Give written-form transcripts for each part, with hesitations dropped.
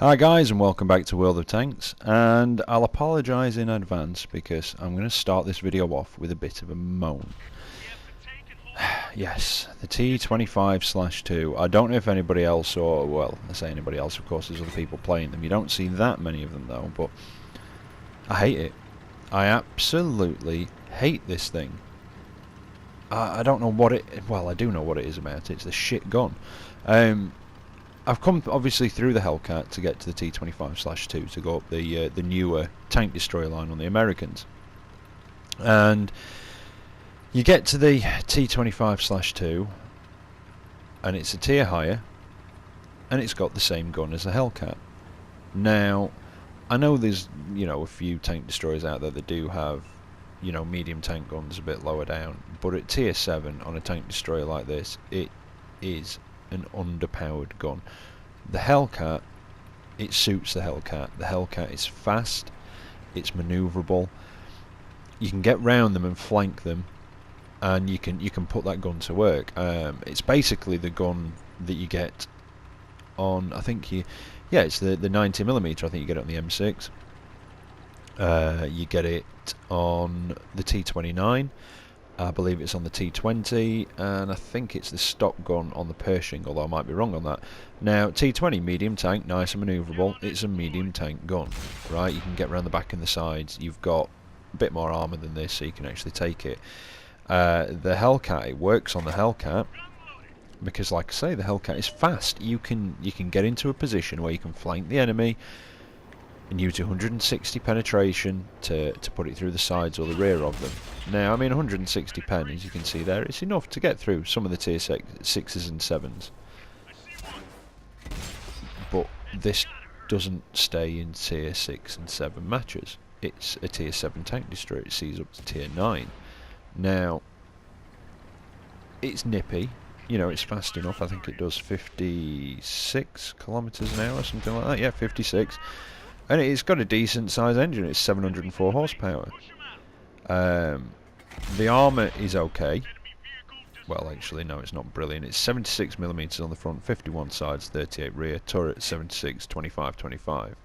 Hi guys, and welcome back to World of Tanks, and I'll apologise in advance because I'm going to start this video off with a bit of a moan. Yes, the T25/2. I don't know if anybody else, or well, I say anybody else, of course there's other people playing them. You don't see that many of them though, but I hate it. I absolutely hate this thing. I don't know what it, well I do know what it is about it. It's the shit gun. I've come obviously through the Hellcat to get to the T25/2 to go up the newer tank destroyer line on the Americans, and you get to the T25/2 and it's a tier higher and it's got the same gun as the Hellcat. Now I know there's a few tank destroyers out there that do have medium tank guns a bit lower down, but at tier 7 on a tank destroyer like this, it is an underpowered gun. The Hellcat, it suits the Hellcat. The Hellcat is fast, it's manoeuvrable, you can get round them and flank them, and you can put that gun to work. It's basically the gun that you get on, I think it's the 90mm. I think you get it on the M6. You get it on the T29. I believe it's on the T20, and I think it's the stock gun on the Pershing, although I might be wrong on that. Now, T20, medium tank, nice and manoeuvrable. It's a medium tank gun, right? You can get around the back and the sides. You've got a bit more armour than this, so you can actually take it. The Hellcat, it works on the Hellcat, because like I say, the Hellcat is fast. You can get into a position where you can flank the enemy and use 160 penetration to put it through the sides or the rear of them. Now, I mean, 160 pen, as you can see there, it's enough to get through some of the tier 6s and 7s. But this doesn't stay in tier 6 and 7 matches. It's a tier 7 tank destroyer. It sees up to tier 9. Now, it's nippy. It's fast enough. I think it does 56 kilometers an hour, something like that. Yeah, 56. And it's got a decent size engine. It's 704 horsepower. The armour is okay. Well, actually, no, it's not brilliant. It's 76mm on the front, 51 sides, 38 rear. Turret 76, 25, 25.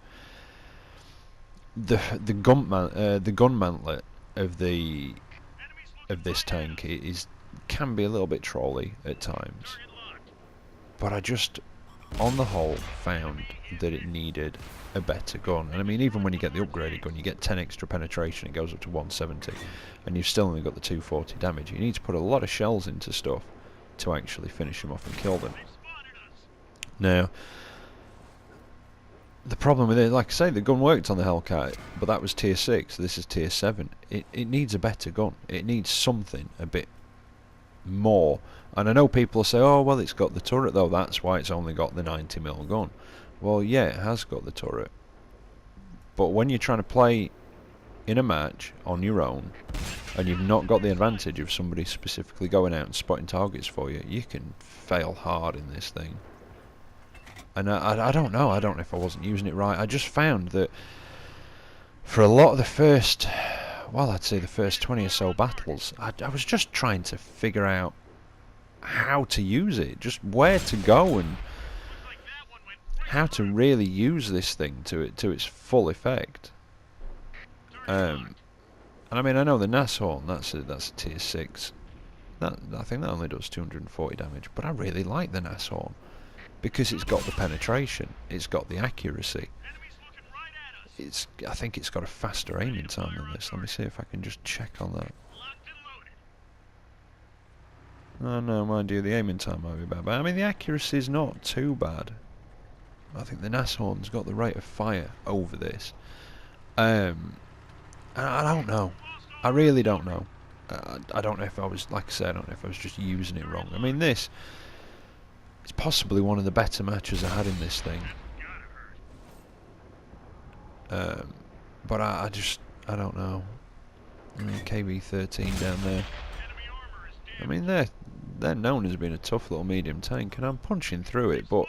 The gun mantlet of this tank can be a little bit trolly at times, but I just, on the whole, found that it needed a better gun. And I mean, even when you get the upgraded gun, you get 10 extra penetration, it goes up to 170, and you've still only got the 240 damage. You need to put a lot of shells into stuff to actually finish them off and kill them. Now, the problem with it, like I say, the gun worked on the Hellcat, but that was tier 6, this is tier 7. It needs a better gun. It needs something a bit more. And I know people say, oh well, it's got the turret though, that's why it's only got the 90mm gun. Well, yeah, it has got the turret, but when you're trying to play in a match on your own and you've not got the advantage of somebody specifically going out and spotting targets for you, you can fail hard in this thing. And I don't know if I wasn't using it right. I just found that for a lot of the first, well, I'd say the first 20 or so battles, I was just trying to figure out how to use it, just where to go and how to really use this thing to its full effect. And I mean, I know the Nashorn, that's a tier 6. I think that only does 240 damage, but I really like the Nashorn because it's got the penetration, it's got the accuracy. I think it's got a faster aiming time than this. Let me see if I can just check on that. Oh no, mind you, the aiming time might be bad, but I mean the accuracy is not too bad. I think the Nashorn's got the rate of fire over this. I don't know. I really don't know. I don't know if I was, like I said, I don't know if I was just using it wrong. I mean, this is possibly one of the better matches I had in this thing. But I don't know. I mean, KV-13 down there. I mean, they're known as being a tough little medium tank, and I'm punching through it, but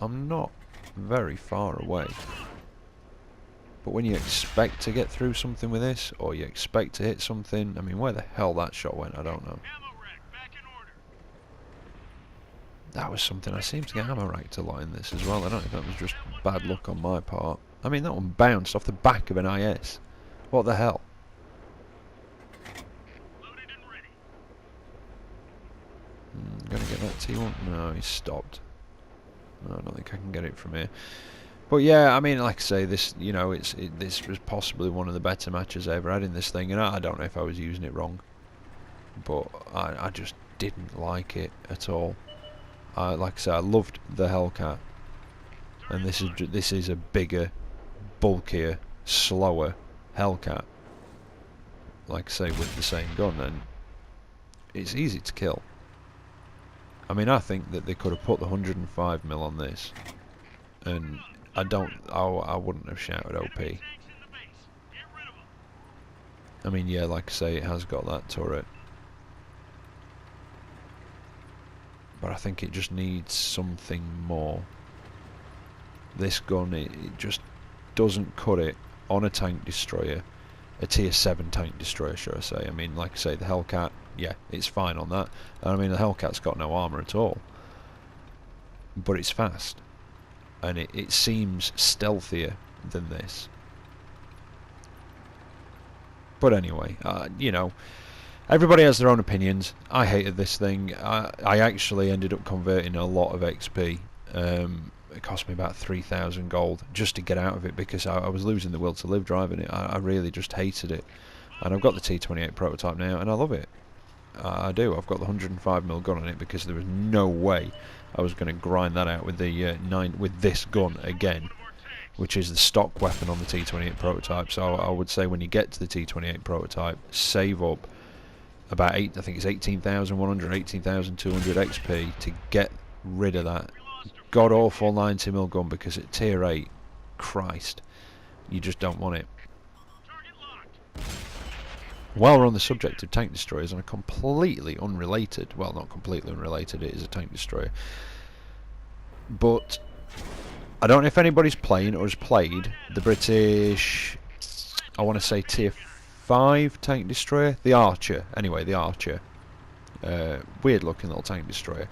I'm not very far away. But when you expect to get through something with this, or you expect to hit something, I mean, where the hell that shot went, I don't know. That was something. I seem to get ammo racked a lot in this as well. I don't know if that was just bad luck on my part. I mean, that one bounced off the back of an IS. What the hell? Gonna get that T1? No, he's stopped. No, I don't think I can get it from here. But yeah, I mean, like I say, this, you know, this was possibly one of the better matches I ever had in this thing, and I don't know if I was using it wrong, but I just didn't like it at all. Like I say, I loved the Hellcat, and this is a bigger, bulkier, slower Hellcat. Like I say, with the same gun, and it's easy to kill. I mean, I think that they could have put the 105mm on this, and I wouldn't have shouted OP. I mean, yeah, like I say, it has got that turret, but I think it just needs something more. This gun, it just doesn't cut it on a tank destroyer, a tier 7 tank destroyer, should I say. I mean, like I say, the Hellcat, yeah, it's fine on that. I mean, the Hellcat's got no armour at all, but it's fast, and it seems stealthier than this. But anyway, you know, everybody has their own opinions. I hated this thing. I actually ended up converting a lot of XP. It cost me about 3,000 gold just to get out of it, because I was losing the will to live driving it. I really just hated it. And I've got the T28 prototype now, and I love it. I do. I've got the 105mm gun on it, because there was no way I was going to grind that out with the with this gun again, which is the stock weapon on the T28 prototype. So I would say when you get to the T28 prototype, save up about I think it's 18,100, 18,200 XP to get rid of that god awful 90mm gun, because at tier 8, Christ, you just don't want it. While we're on the subject of tank destroyers, on a completely unrelated, well, not completely unrelated, it is a tank destroyer, but I don't know if anybody's playing or has played the British, I want to say tier 5 tank destroyer, the Archer. Anyway, the Archer, weird looking little tank destroyer.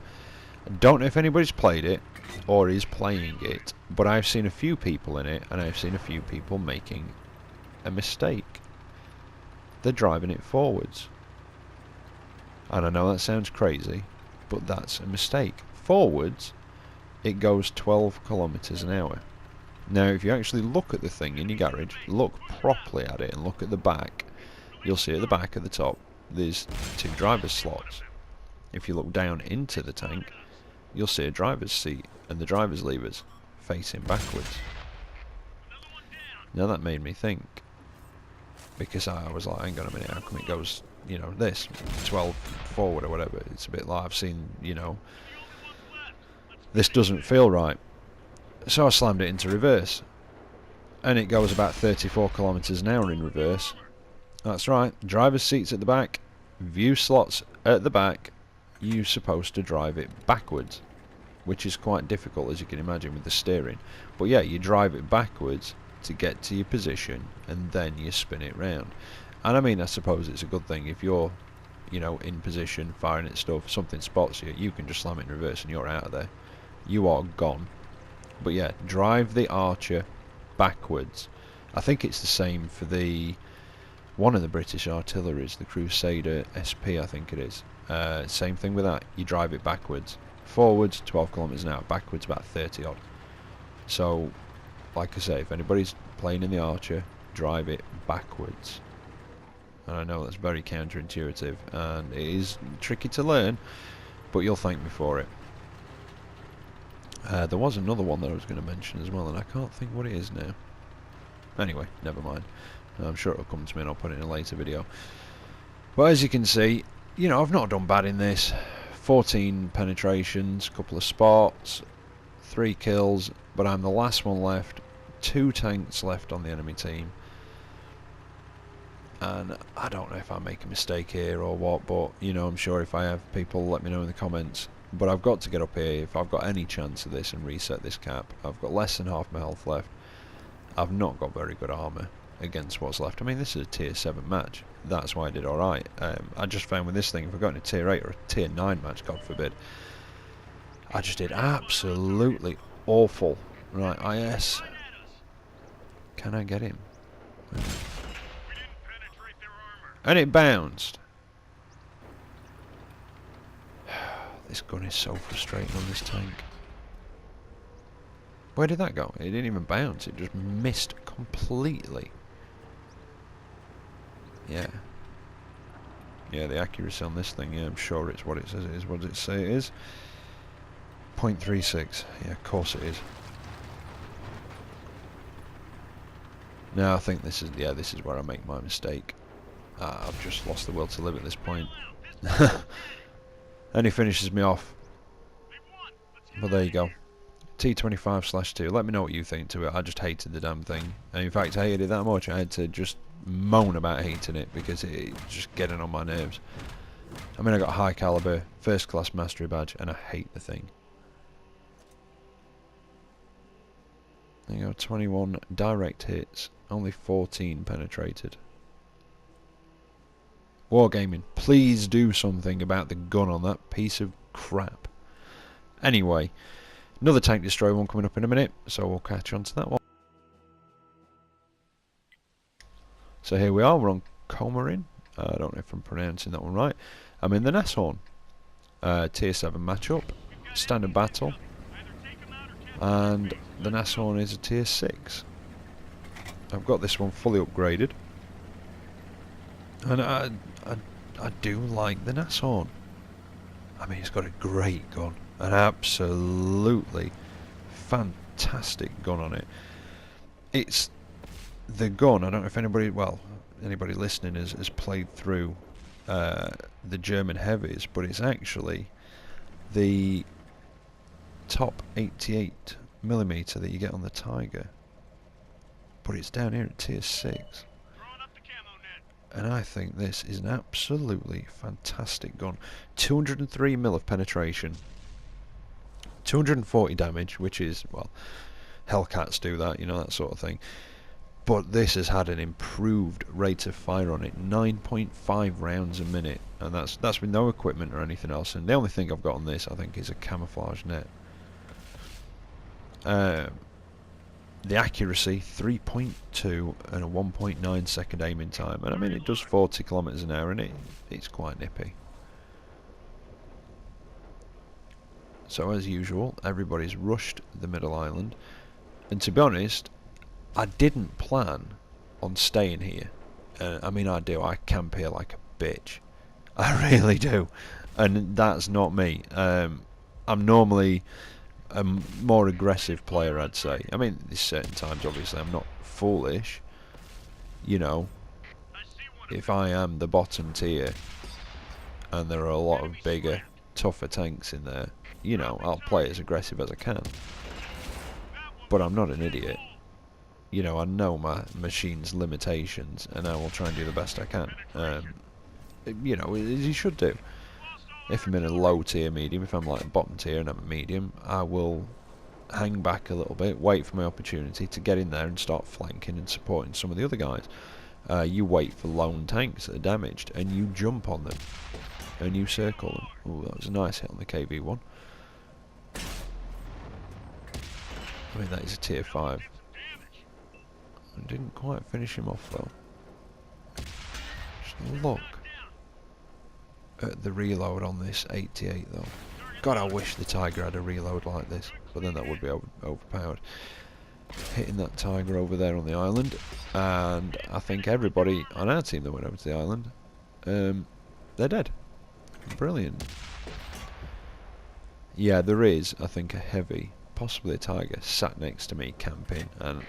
I don't know if anybody's played it or is playing it, but I've seen a few people in it, and I've seen a few people making a mistake. They're driving it forwards, and I know that sounds crazy, but that's a mistake. Forwards, it goes 12 kilometers an hour. Now, if you actually look at the thing in your garage, look properly at it and look at the back, you'll see at the back at the top there's 2 driver's slots. If you look down into the tank, you'll see a driver's seat and the driver's levers facing backwards. Now that made me think, because I was like, hang on a minute, how come it goes, you know, this 12 forward or whatever? It's a bit like, I've seen, you know, this doesn't feel right. So I slammed it into reverse, and it goes about 34 kilometers an hour in reverse. That's right, driver's seats at the back, view slots at the back. You're supposed to drive it backwards, which is quite difficult, as you can imagine, with the steering. But yeah, you drive it backwards to get to your position, and then you spin it round. And I mean, I suppose it's a good thing if you're, you know, in position firing at stuff, something spots you, you can just slam it in reverse and you're out of there. You are gone. But yeah, drive the Archer backwards. I think it's the same for the one of the British artilleries, the Crusader SP, I think it is. Same thing with that. You drive it backwards. Forwards 12 kilometers an hour, backwards about 30 odd. So, like I say, if anybody's playing in the Archer, drive it backwards. And I know that's very counterintuitive, and it is tricky to learn, but you'll thank me for it. There was another one that I was going to mention as well, and I can't think what it is now. Anyway, never mind. I'm sure it'll come to me and I'll put it in a later video. But as you can see, you know, I've not done bad in this. 14 penetrations, couple of spots, 3 kills, but I'm the last one left. 2 tanks left on the enemy team. And I don't know if I make a mistake here or what, but, you know, I'm sure if I have, people let me know in the comments. But I've got to get up here if I've got any chance of this and reset this cap. I've got less than half my health left. I've not got very good armour against what's left. I mean, this is a tier 7 match. That's why I did alright. I just found with this thing, if I got in a tier 8 or a tier 9 match, God forbid, I just did absolutely awful. Right, IS. Can I get him? And it bounced. This gun is so frustrating on this tank. Where did that go? It didn't even bounce. It just missed completely. Yeah. Yeah, the accuracy on this thing, yeah, I'm sure it's what it says it is. What does it say it is? 0.36. Yeah, of course it is. Now I think this is, yeah, this is where I make my mistake. I've just lost the will to live at this point. And he finishes me off. But there you go. T25/2. Let me know what you think to it. I just hated the damn thing. And in fact, I hated it that much. I had to just moan about hating it because it's just getting on my nerves. I mean, I got a high caliber, first class mastery badge, and I hate the thing. There you go, 21 direct hits, only 14 penetrated. Wargaming, please do something about the gun on that piece of crap. Anyway, another tank destroyer one coming up in a minute, so we'll catch on to that one. So here we are, we're on Comarin. I don't know if I'm pronouncing that one right. I'm in the Nashorn. Tier 7 matchup, standard battle. And the Nashorn is a tier 6. I've got this one fully upgraded. And I do like the Nashorn. I mean, it's got a great gun. An absolutely fantastic gun on it. It's the gun, I don't know if anybody, well, anybody listening has played through the German heavies, but it's actually the top 88mm that you get on the Tiger. But it's down here at tier 6. And I think this is an absolutely fantastic gun. 203mm of penetration. 240 damage, which is, well, Hellcats do that, you know, that sort of thing. But this has had an improved rate of fire on it, 9.5 rounds a minute, and that's with no equipment or anything else. And the only thing I've got on this, I think, is a camouflage net. The accuracy, 3.2 and a 1.9 second aiming time, and I mean it does 40 kilometers an hour, and it's quite nippy. So as usual, everybody's rushed the middle island, and to be honest, I didn't plan on staying here. I mean, I do. I camp here like a bitch. I really do, and that's not me. I'm normally a more aggressive player, I'd say. I mean, there's certain times, obviously, I'm not foolish. You know, if I am the bottom tier and there are a lot of bigger, tougher tanks in there, you know, I'll play as aggressive as I can. But I'm not an idiot. You know, I know my machine's limitations, and I will try and do the best I can. You know, as you should do. If I'm in a low tier medium, if I'm like a bottom tier and I'm a medium, I will hang back a little bit, wait for my opportunity to get in there and start flanking and supporting some of the other guys. You wait for lone tanks that are damaged, and you jump on them, and you circle them. Ooh, that was a nice hit on the KV-1. I mean, that is a tier 5. I didn't quite finish him off though. Just look at the reload on this 88 though. God, I wish the Tiger had a reload like this, but then that would be overpowered. Hitting that Tiger over there on the island, and I think everybody on our team that went over to the island, they're dead. Brilliant. Yeah, there is, I think, a heavy, possibly a Tiger, sat next to me camping, and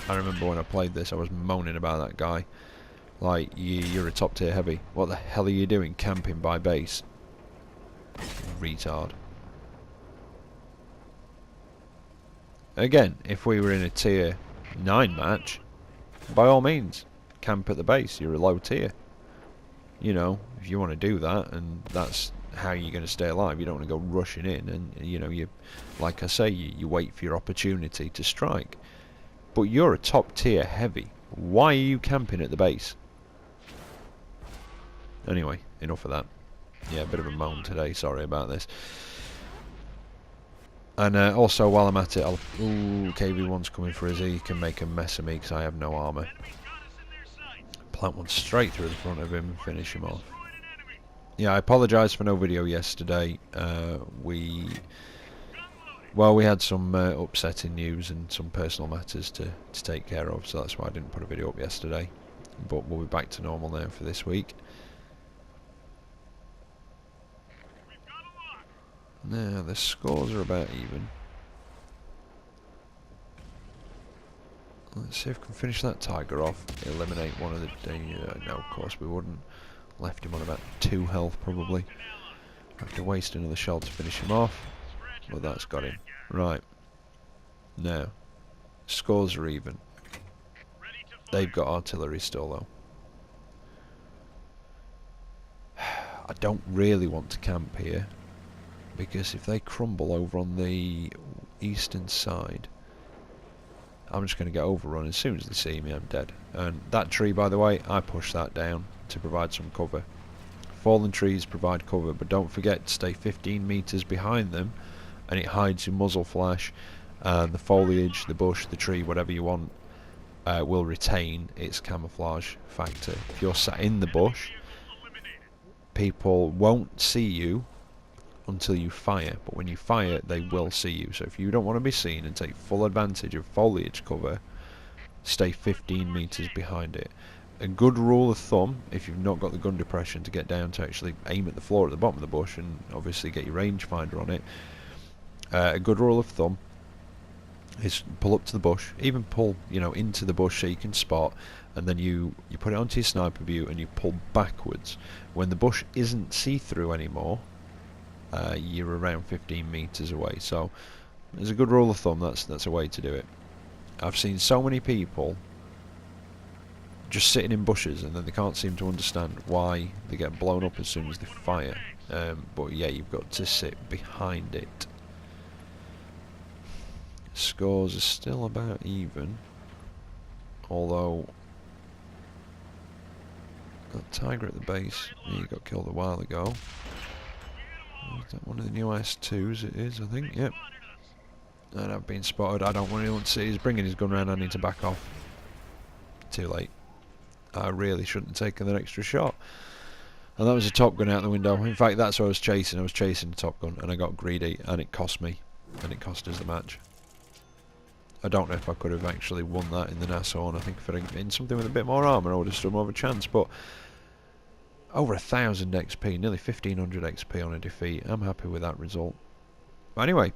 I remember when I played this, I was moaning about that guy. Like, you're a top tier heavy. What the hell are you doing camping by base? Retard. Again, if we were in a tier 9 match, by all means, camp at the base. You're a low tier. You know, if you want to do that, and that's how you're going to stay alive. You don't want to go rushing in, and you know, you, like I say, you wait for your opportunity to strike. But you're a top tier heavy. Why are you camping at the base? Anyway, enough of that. Yeah, a bit of a moan today, sorry about this. And also, while I'm at it, I'll... Ooh, KV1's coming for us. He can make a mess of me because I have no armour. Plant one straight through the front of him and finish him off. Yeah, I apologise for no video yesterday. We had some upsetting news and some personal matters to take care of, so that's why I didn't put a video up yesterday. But we'll be back to normal now for this week. Now, the scores are about even. Let's see if we can finish that tiger off. Eliminate one of the... no, of course we wouldn't. Left him on about 2 health, probably. Have to waste another shell to finish him off. But that's got him. Right. Now, scores are even. They've got artillery still, though. I don't really want to camp here, because if they crumble over on the eastern side, I'm just going to get overrun. As soon as they see me, I'm dead. And that tree, by the way, I pushed that down to provide some cover. Fallen trees provide cover, but don't forget to stay 15 metres behind them, and it hides your muzzle flash, and the foliage, the bush, the tree, whatever you want, will retain its camouflage factor. If you're sat in the bush, people won't see you until you fire, but when you fire they will see you. So if you don't want to be seen and take full advantage of foliage cover, stay 15 metres behind it. A good rule of thumb, if you've not got the gun depression to get down to actually aim at the floor at the bottom of the bush and obviously get your rangefinder on it, a good rule of thumb is pull up to the bush, even pull, you know, into the bush so you can spot, and then you put it onto your sniper view and you pull backwards. When the bush isn't see-through anymore, you're around 15 metres away. So as a good rule of thumb, that's a way to do it. I've seen so many people just sitting in bushes and then they can't seem to understand why they get blown up as soon as they fire. But yeah, you've got to sit behind it. Scores are still about even, although that tiger at the base, he got killed a while ago. Is that one of the new S2s? It is, I think. Yep. And I've been spotted. I don't want anyone to see. He's bringing his gun around. I need to back off. Too late. I really shouldn't have taken that extra shot. And that was a Top Gun out the window. In fact, that's what I was chasing. I was chasing the Top Gun, and I got greedy, and it cost me, and it cost us the match. I don't know if I could have actually won that in the Nassau, and I think if I'd been something with a bit more armour, I would have stood more of a chance. But over 1,000 XP, nearly 1,500 XP on a defeat. I'm happy with that result. But anyway,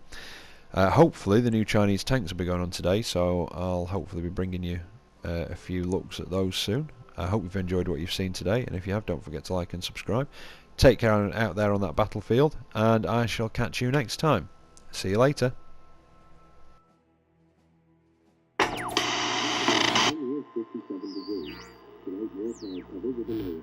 hopefully the new Chinese tanks will be going on today, so I'll hopefully be bringing you a few looks at those soon. I hope you've enjoyed what you've seen today, and if you have, don't forget to like and subscribe. Take care out there on that battlefield, and I shall catch you next time. See you later. Tonight, your covered with the